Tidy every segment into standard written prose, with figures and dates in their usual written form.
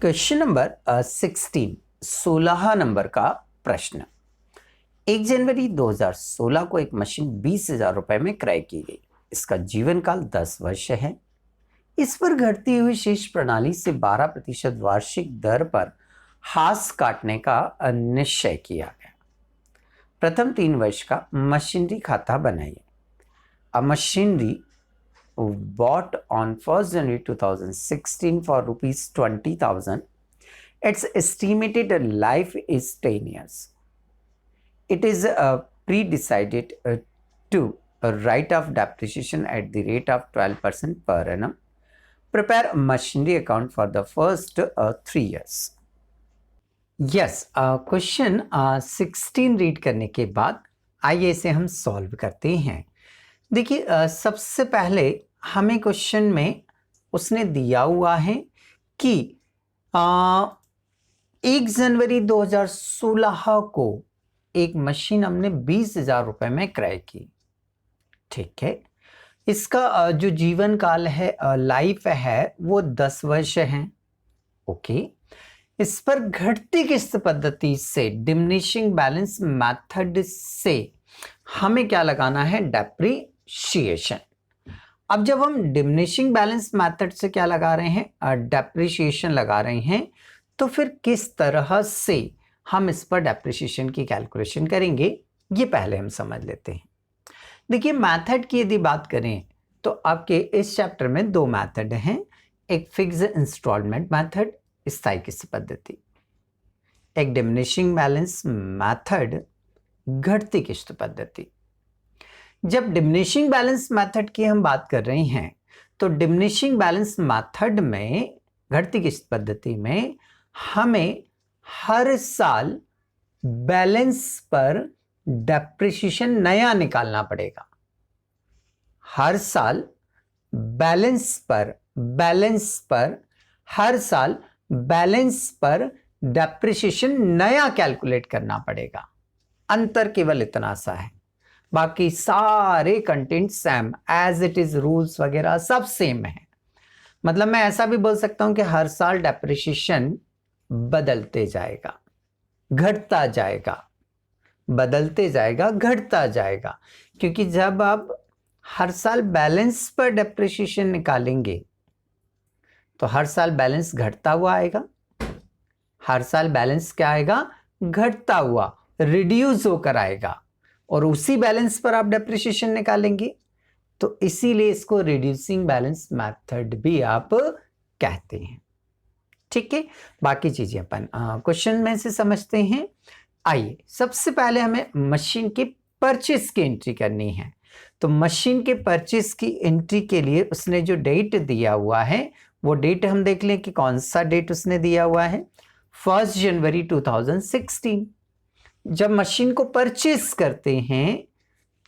Question number 16, 16 number का प्रश्न। 1 जनवरी 2016 को एक मशीन 20,000 रुपए में क्रय की गई। इसका जीवन काल 10 वर्ष है। इस पर घटती हुई शेष प्रणाली से 12% वार्षिक दर पर हाथ काटने का निश्चय किया गया। प्रथम 3 वर्ष का मशीनरी खाता बनाइए। A machinery bought on 1st January 2016 for rupees 20,000. Its estimated life is 10 years. It is pre-decided to a rate of depreciation at the rate of 12% per annum. Prepare a machinery account for the first 3 years. Yes, question 16 read करने के बाद आइए इसे हम solve करते हैं। देखिए, सबसे पहले हमें क्वेश्चन में उसने दिया हुआ है कि 1 जनवरी 2016 को एक मशीन हमने 20,000 रुपए में क्रय की। ठीक है, इसका जो जीवन काल है, लाइफ है, वो 10 वर्ष है। ओके, इस पर घटती किस्त पद्धति से डिमिनिशिंग बैलेंस मेथड से हमें क्या लगाना है? डेप्रिशिएशन। अब जब हम डिमिनिशिंग बैलेंस मेथड से क्या लगा रहे हैं? डेप्रिशिएशन लगा रहे हैं, तो फिर किस तरह से हम इस पर डेप्रिशिएशन की कैलकुलेशन करेंगे, ये पहले हम समझ लेते हैं। देखिए, मेथड की यदि बात करें तो आपके इस चैप्टर में 2 मेथड हैं। एक फिक्स इंस्टॉलमेंट मेथड, स्थायी किस्त पद्धति, एक डिमिनिशिंग बैलेंस मेथड, घटती किस्त पद्धति। जब डिमिनिशिंग बैलेंस मेथड की हम बात कर रहे हैं तो डिमिनिशिंग बैलेंस मेथड में, घटती किस्त पद्धति में, हमें हर साल बैलेंस पर डेप्रिसिएशन नया निकालना पड़ेगा। हर साल बैलेंस पर हर साल बैलेंस पर डेप्रिसिएशन नया कैलकुलेट करना पड़ेगा। अंतर केवल इतना सा है, बाकी सारे content same as it is, rules वगैरह सब सेम है। मतलब मैं ऐसा भी बोल सकता हूं कि हर साल डेप्रिसिएशन बदलते जाएगा, घटता जाएगा, बदलते जाएगा, घटता जाएगा, क्योंकि जब आप हर साल बैलेंस पर डेप्रिसिएशन निकालेंगे तो हर साल बैलेंस घटता हुआ आएगा। हर साल बैलेंस क्या आएगा? घटता हुआ, रिड्यूस होकर आएगा, और उसी बैलेंस पर आप डेप्रिसिएशन निकालेंगे, तो इसीलिए इसको रिड्यूसिंग बैलेंस मेथड भी आप कहते हैं। ठीक है, बाकी चीजें अपन क्वेश्चन में से समझते हैं। आइए, सबसे पहले हमें मशीन के परचेस की एंट्री करनी है। तो मशीन के परचेस की एंट्री के लिए उसने जो डेट दिया हुआ है, वो डेट हम देख लें कि कौन सा डेट उसने दिया हुआ है। 1 जनवरी 2016। जब मशीन को परचेस करते हैं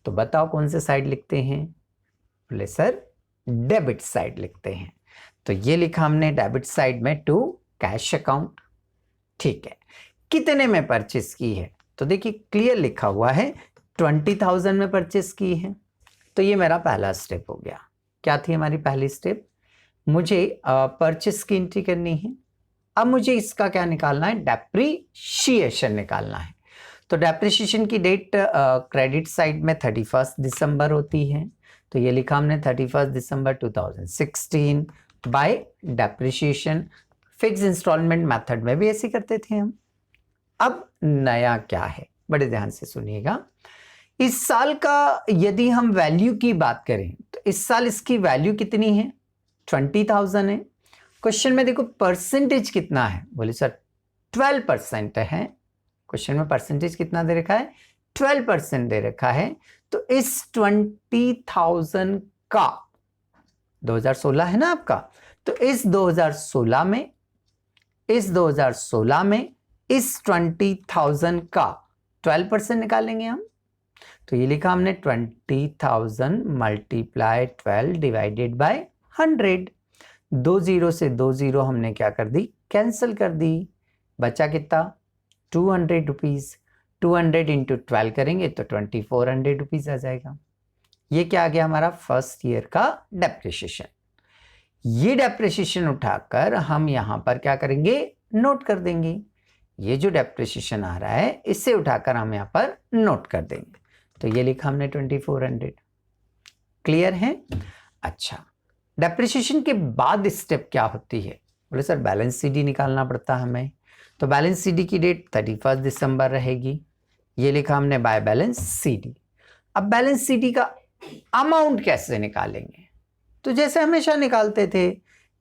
तो बताओ कौन से साइड लिखते हैं? बोले सर, डेबिट साइड लिखते हैं। तो ये लिखा हमने डेबिट साइड में टू कैश अकाउंट। ठीक है, कितने में परचेस की है? तो देखिए, क्लियर लिखा हुआ है 20,000 में परचेस की है। तो ये मेरा पहला स्टेप हो गया। क्या थी हमारी पहली स्टेप? मुझे परचेस की एंट्री करनी है। अब मुझे इसका क्या निकालना है? डेप्रिशिएशन निकालना है। तो डेप्रिशिएशन की डेट क्रेडिट साइड में 31 दिसंबर होती है। तो ये लिखा हमने 31 दिसंबर 2016 by depreciation. Fix instalment method में भी ऐसे करते थे हम। अब नया क्या है, बड़े ध्यान से सुनिएगा। इस साल का यदि हम वैल्यू की बात करें तो इस साल इसकी वैल्यू कितनी है? 20,000 है। क्वेश्चन में देखो परसेंटेज कितना है? बोले सर 12% है। क्वेश्चन में परसेंटेज कितना दे रखा है? 12% दे रखा है। तो इस 20,000 का 2016 है ना आपका, तो इस 2016 में इस 20,000 का 12% निकालेंगे हम। तो ये लिखा हमने 20,000 मल्टीप्लाई 12 डिवाइडेड बाय 100। 2 जीरो से 2 जीरो हमने क्या कर दी? कैंसिल कर दी। बचा कितना? 200 रुपीज। 200 इंटू 12 करेंगे तो 2400 रुपीज आ जाएगा। ये क्या आ गया? हमारा फर्स्ट ईयर का डेप्रिसिएशन। ये डेप्रिसिएशन उठाकर हम यहाँ पर क्या करेंगे, नोट कर देंगे। ये जो डेप्रिसिएशन आ रहा है इसे उठाकर हम यहाँ पर नोट कर देंगे। तो ये लिखा हमने 2400। क्लियर है? अच्छा, डेप्रिसिएशन के बाद स्टेप क्या होती है? बोले सर बैलेंस सीडी निकालना पड़ता है हमें। तो बैलेंस सीडी की डेट 31 दिसंबर रहेगी। ये लिखा हमने बाय बैलेंस सीडी। अब बैलेंस सीडी का अमाउंट कैसे निकालेंगे? तो जैसे हमेशा निकालते थे,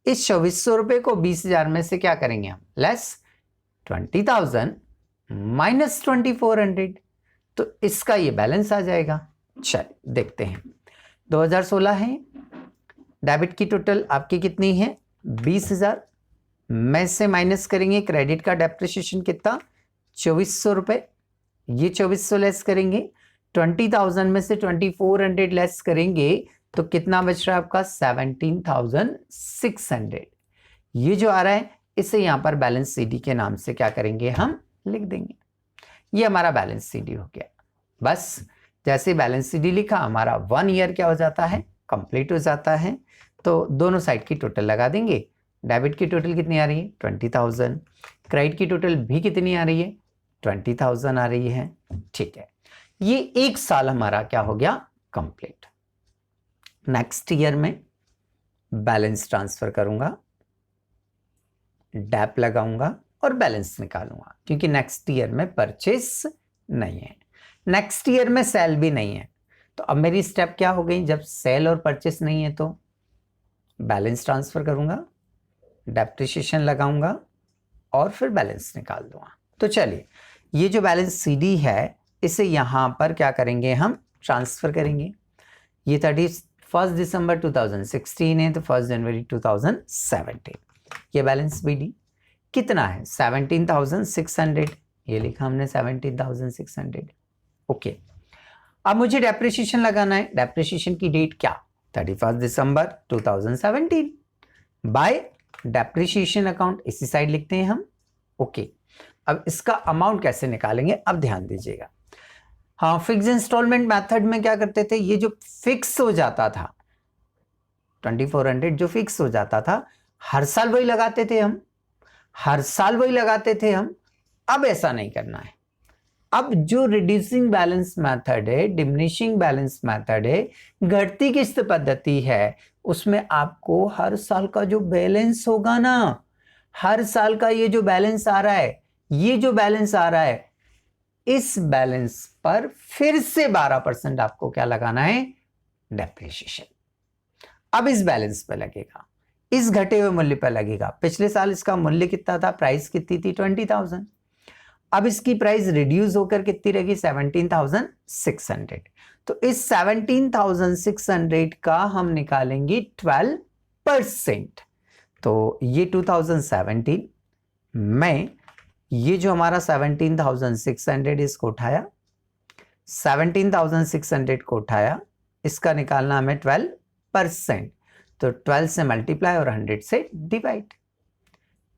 इस 2400 रुपये को 20,000 में से क्या करेंगे हम, लेस 20,000 माइनस 2400, तो इसका ये बैलेंस आ जाएगा। चल देखते हैं। 2016 है, डेबिट की टोटल आपकी कितनी है, 20,000 में से माइनस करेंगे क्रेडिट का डेप्रिसिएशन कितना, 2400 रुपये। ये 2400 लेस करेंगे, 20,000 में से 2400 लेस करेंगे तो कितना बच रहा है आपका, 17,600। ये जो आ रहा है इसे यहाँ पर बैलेंस सीडी के नाम से क्या करेंगे, हम लिख देंगे। ये हमारा बैलेंस सीडी हो गया। बस जैसे बैलेंस सीडी लिखा, हमारा 1 ईयर क्या हो जाता है, कंप्लीट हो जाता है। तो दोनों साइड की टोटल लगा देंगे। डेबिट की टोटल कितनी आ रही है, 20,000। क्रेडिट की टोटल भी कितनी आ रही है, 20,000 आ रही है। ठीक है, ये 1 साल हमारा क्या हो गया, कंप्लीट। नेक्स्ट ईयर में बैलेंस ट्रांसफर करूंगा, डैप लगाऊंगा और बैलेंस निकालूंगा, क्योंकि नेक्स्ट ईयर में परचेस नहीं है, नेक्स्ट ईयर में सेल भी नहीं है। तो अब मेरी स्टेप क्या हो गई, जब सेल और परचेस नहीं है तो बैलेंस ट्रांसफर करूंगा, डेप्रिसिएशन लगाऊंगा और फिर बैलेंस निकाल दूंगा। तो चलिए, ये जो बैलेंस सीडी है इसे यहां पर क्या करेंगे, हम ट्रांसफर करेंगे। ये 31 दिसंबर 2016 है, तो 1 जनवरी 2017 ये बैलेंस बीडी कितना है, 17,600। ये लिखा हमने 17,600। ओके, अब मुझे डेप्रिसिएशन लगाना है। डेप्रिसिएशन की डेट क्या, 31 दिसंबर 2017 बाय डेप्रिसिएशन अकाउंट, इसी साइड लिखते हैं हम। ओके, अब इसका अमाउंट कैसे निकालेंगे, अब ध्यान दीजिएगा। हाँ, फिक्स इंस्टॉलमेंट मेथड में क्या करते थे, ये जो फिक्स हो जाता था 2400 जो फिक्स हो जाता था, हर साल वही लगाते थे हम, हर साल वही लगाते थे हम। अब ऐसा नहीं करना है। अब जो रिड्यूसिंग बैलेंस मेथड है, डिमिनिशिंग बैलेंस मेथड है, घटती किस्त पद्धति है, उसमें आपको हर साल का जो बैलेंस होगा ना, हर साल का ये जो बैलेंस आ रहा है, ये जो बैलेंस आ रहा है, इस बैलेंस पर फिर से 12% आपको क्या लगाना है, डेप्रिसिएशन। अब इस बैलेंस पे लगेगा, इस घटे हुए मूल्य पर लगेगा। पिछले साल इसका मूल्य कितना था, प्राइस कितनी थी, 20,000। अब इसकी प्राइस रिड्यूस होकर कितनी रहेगी, 17,600। तो इस 17,600 का हम निकालेंगे 12%। तो ये 2017 में ये जो हमारा 17,600 इसको उठाया, 17,600 को उठाया, इसका निकालना हमें 12%। तो 12 से मल्टीप्लाई और 100 से डिवाइड।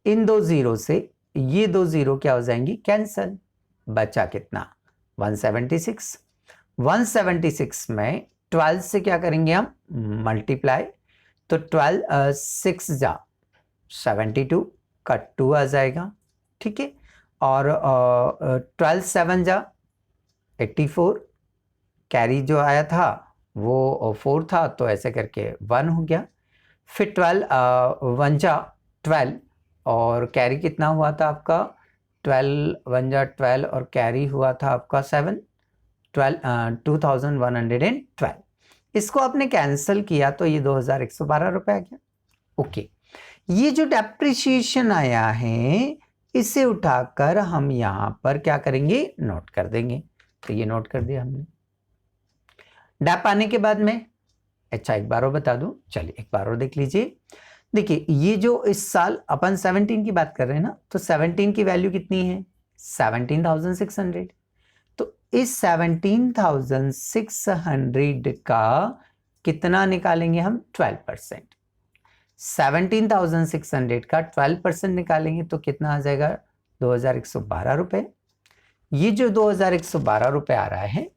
इन दो जीरो से ये दो जीरो क्या हो जाएंगी, कैंसल। बचा कितना, 176। 176 में 12 से क्या करेंगे हम, मल्टीप्लाई। तो 12 6 जा 72 का 2 आ जाएगा, ठीक है। और 12 7 जा 84, कैरी जो आया था वो 4 था, तो ऐसे करके 1 हो गया। फिर 12 1 जा 12 और कैरी कितना हुआ था आपका, 12 1 जा 12 और कैरी हुआ था आपका 7, 2112। इसको आपने कैंसिल किया तो ये 2,112 रुपये आ गया। ओके, ये जो डेप्रिसिएशन आया है इसे उठाकर हम यहाँ पर क्या करेंगे, नोट कर देंगे। तो ये नोट कर दिया हमने। डैप आने के बाद में, अच्छा एक बार और बता दूं, चलिए एक बार और देख लीजिए। देखिए, ये जो इस साल अपन 17 की बात कर रहे हैं ना, तो 17 की वैल्यू कितनी है, 17,600। तो इस 17,600 का कितना निकालेंगे हम, 12%। 17,600 का 12% निकालेंगे तो कितना आ जाएगा, 2,112 रुपये। ये जो 2,112 रुपये आ रहा है,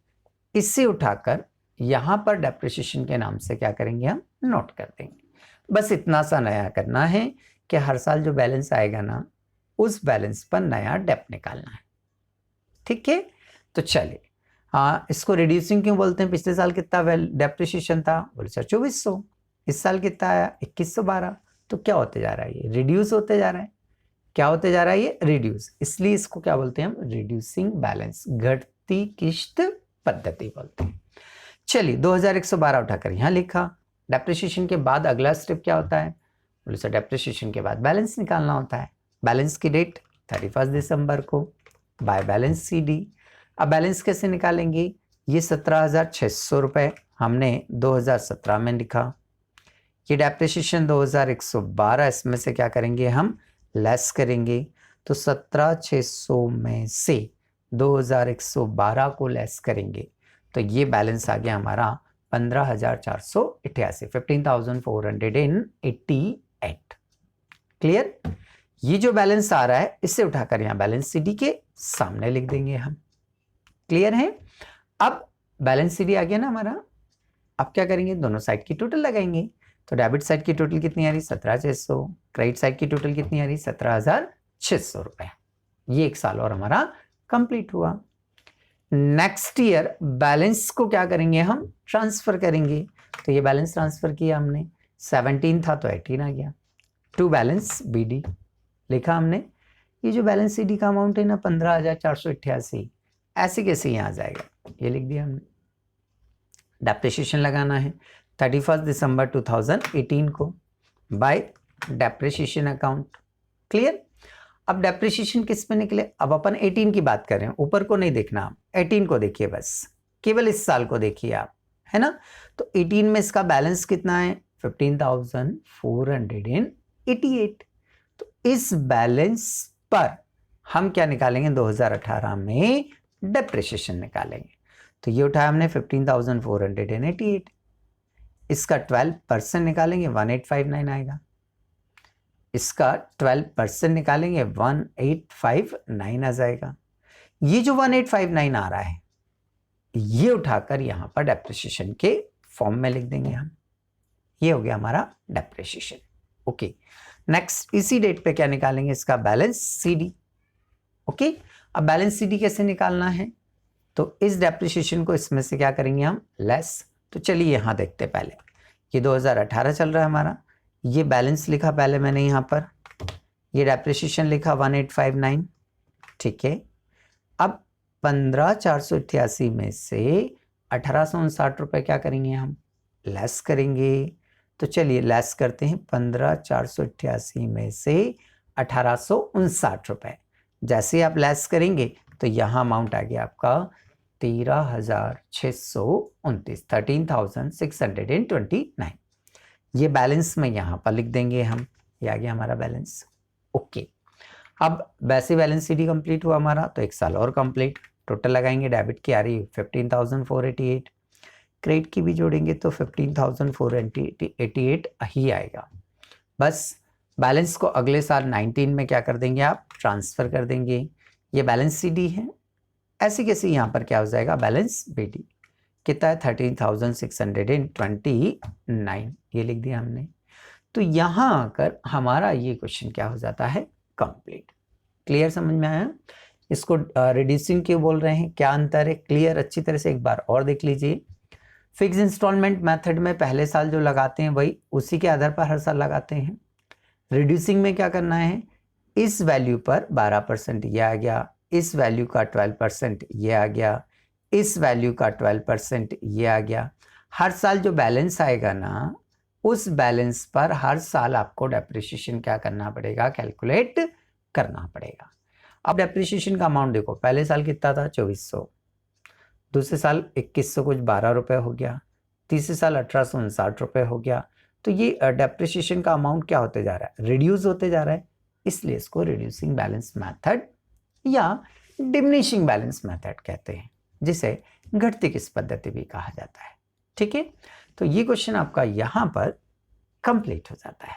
इससे उठाकर यहाँ पर डेप्रिसिएशन के नाम से क्या करेंगे, हम नोट कर देंगे। बस इतना सा नया करना है कि हर साल जो बैलेंस आएगा ना, उस बैलेंस पर नया डेप निकालना है। ठीक है, तो चलिए, हाँ, इसको रिड्यूसिंग क्यों बोलते हैं? पिछले साल कितना डेप्रिसिएशन था? बोले सर 2400। इस साल कितना आया? 2112। तो क्या होते जा रहा है? ये रिड्यूस होते जा रहा है। क्या होते जा रहा है? ये रिड्यूस। इसलिए इसको क्या बोलते हैं हम? रिड्यूसिंग बैलेंस, घटती किश्त पद्धति बोलते हैं। चलिए, 2112 उठाकर यहां लिखा। डेप्रिसिएशन के बाद अगला स्टेप क्या होता है? बोले सर डेप्रिसिएशन के बाद बैलेंस निकालना होता है। बैलेंस की डेट 31 दिसंबर को बाय बैलेंस CD। अब बैलेंस कैसे निकालेंगे? ये 17,600 रुपये हमने 2017 में लिखा। ये डेप्रिसिएशन 2112, इसमें से क्या करेंगे हम? लेस करेंगे। तो 17,600 में से 2112 को लेस करेंगे तो ये बैलेंस आ गया हमारा 15,488, 15,488। क्लियर? ये जो बैलेंस आ रहा है इसे उठाकर यहाँ बैलेंस CD के सामने लिख देंगे हम। क्लियर है? अब बैलेंस CD आ गया ना हमारा। अब क्या करेंगे? दोनों साइड की टोटल लगाएंगे। तो डेबिट साइड की टोटल कितनी आ रही? 17,600। क्रेडिट साइड की टोटल कितनी आ रही? 17,600 रुपए। ये एक साल और हमारा कंप्लीट हुआ। नेक्स्ट ईयर बैलेंस को क्या करेंगे हम? ट्रांसफर करेंगे। तो ये बैलेंस ट्रांसफर किया हमने, 17 था तो 18 आ गया। टू बैलेंस BD लिखा हमने। ये जो बैलेंस CD का अमाउंट है ना 15,488, ऐसे कैसे यहाँ आ जाएगा? ये लिख दिया हमने। डेप्रिसिएशन लगाना है 31 दिसंबर 2018 को बाय डेप्रिसिएशन अकाउंट। क्लियर? अब डेप्रिसिएशन किस पे निकले? अब अपन 18 की बात कर रहे हैं, ऊपर को नहीं देखना आप, 18 को देखिए, बस केवल इस साल को देखिए आप, है ना। तो 18 में इसका बैलेंस कितना है? 15,488। तो इस बैलेंस पर हम क्या निकालेंगे? 2018 में डेप्रिसिएशन निकालेंगे। तो ये उठाया हमने 15,488, इसका 12% निकालेंगे 1859 आएगा। इसका 12% निकालेंगे 1859 आ जाएगा। ये जो 1859 आ रहा है ये उठाकर यहां पर डेप्रिसिएशन के फॉर्म में लिख देंगे हम। ये हो गया हमारा डेप्रिसिएशन। ओके, नेक्स्ट इसी डेट पे क्या निकालेंगे? इसका बैलेंस CD। ओके, अब बैलेंस CD कैसे निकालना है? तो इस डेप्रिसिएशन को इसमें से क्या करेंगे हम? लेस। तो चलिए यहां देखते हैं। पहले ये 2018 चल रहा है हमारा, ये बैलेंस लिखा पहले मैंने यहाँ पर, ये डेप्रिसिएशन लिखा 1859। ठीक है, अब 15,488 में से 1,859 रुपये क्या करेंगे हम? लेस करेंगे। तो चलिए लेस करते हैं। 15,488 में से 1,859 रुपये जैसे आप लेस करेंगे तो यहाँ अमाउंट आ गया आपका 13,629, 13,629। ये बैलेंस में यहाँ पर लिख देंगे हम। ये आ गया हमारा बैलेंस। ओके, अब वैसे बैलेंस CD कंप्लीट हुआ हमारा, तो एक साल और कंप्लीट। टोटल लगाएंगे, डेबिट की आ रही है 15,488, क्रेडिट की भी जोड़ेंगे तो 15,488 ही आएगा। बस बैलेंस को अगले साल 19 में क्या कर देंगे आप? ट्रांसफर कर देंगे। ये बैलेंस CD है, ऐसे कैसे यहाँ पर क्या हो जाएगा? बैलेंस BD कितना है? 13,629, ये लिख दिया हमने। तो यहाँ आकर हमारा ये क्वेश्चन क्या हो जाता है? कंप्लीट। क्लियर? समझ में आया? इसको रिड्यूसिंग क्यों बोल रहे हैं, क्या अंतर है? क्लियर? अच्छी तरह से एक बार और देख लीजिए। फिक्स इंस्टॉलमेंट मेथड में पहले साल जो लगाते हैं वही उसी के आधार पर हर साल लगाते हैं। रिड्यूसिंग में क्या करना है? इस वैल्यू पर 12% ये आ गया, इस वैल्यू का 12% ये आ गया, इस वैल्यू का 12% ये आ गया। हर साल जो बैलेंस आएगा ना, उस बैलेंस पर हर साल आपको डेप्रिसिएशन क्या करना पड़ेगा? कैलकुलेट करना पड़ेगा। अब डेप्रिसिएशन का अमाउंट देखो, पहले साल कितना था? 2400, दूसरे साल 2100 कुछ 12 रुपये हो गया, तीसरे साल 1859 रुपये हो गया। तो ये डेप्रिसिएशन का अमाउंट क्या होते जा रहा है? रिड्यूस होते जा रहा है। इसलिए इसको रिड्यूसिंग बैलेंस मेथड या डिमिनिशिंग बैलेंस मेथड कहते हैं, जिसे घटती किस्त पद्धति भी कहा जाता है। ठीक है, तो ये क्वेश्चन आपका यहाँ पर कंप्लीट हो जाता है।